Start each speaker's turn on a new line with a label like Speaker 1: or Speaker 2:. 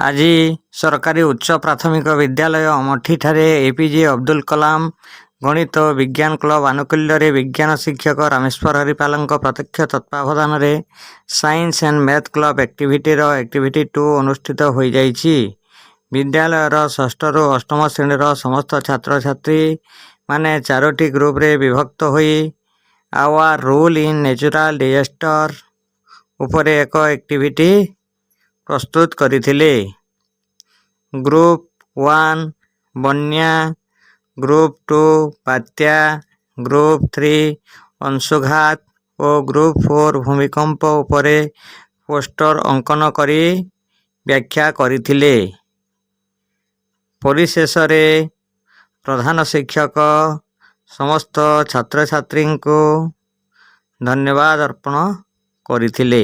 Speaker 1: ଆଜି ସରକାରୀ ଉଚ୍ଚ ପ୍ରାଥମିକ ବିଦ୍ୟାଳୟ ଅମଠିଠାରେ ଏପିଜେ ଅବଦୁଲ କଲାମ ଗଣିତ ଓ ବିଜ୍ଞାନ କ୍ଲବ ଆନୁକୂଲ୍ୟରେ ବିଜ୍ଞାନ ଶିକ୍ଷକ ରାମେଶ୍ୱର ହରିପାଲଙ୍କ ପ୍ରତ୍ୟକ୍ଷ ତତ୍ତ୍ୱାବଧାନରେ ସାଇନ୍ସ ଆଣ୍ଡ ମ୍ୟାଥ କ୍ଲବ ଆକ୍ଟିଭିଟିର ଆକ୍ଟିଭିଟି 2 ଅନୁଷ୍ଠିତ ହୋଇଯାଇଛି। ବିଦ୍ୟାଳୟର ଷଷ୍ଠରୁ ଅଷ୍ଟମ ଶ୍ରେଣୀର ସମସ୍ତ ଛାତ୍ରଛାତ୍ରୀ ମାନେ 4ଟି ଗ୍ରୁପରେ ବିଭକ୍ତ ହୋଇ our role in natural disaster ଉପରେ ଏକ ଆକ୍ଟିଭିଟି ପ୍ରସ୍ତୁତ କରିଥିଲେ। ଗ୍ରୁପ 1 ବନ୍ୟା, ଗ୍ରୁପ 2 ବାତ୍ୟା, ଗ୍ରୁପ 3 ଅଂଶୁଘାତ ଓ ଗ୍ରୁପ 4 ଭୂମିକମ୍ପ ଉପରେ ପୋଷ୍ଟର ଅଙ୍କନ କରି ବ୍ୟାଖ୍ୟା କରିଥିଲେ। ପରିଶେଷରେ ପ୍ରଧାନ ଶିକ୍ଷକ ସମସ୍ତ ଛାତ୍ରଛାତ୍ରୀଙ୍କୁ ଧନ୍ୟବାଦ ଅର୍ପଣ କରିଥିଲେ।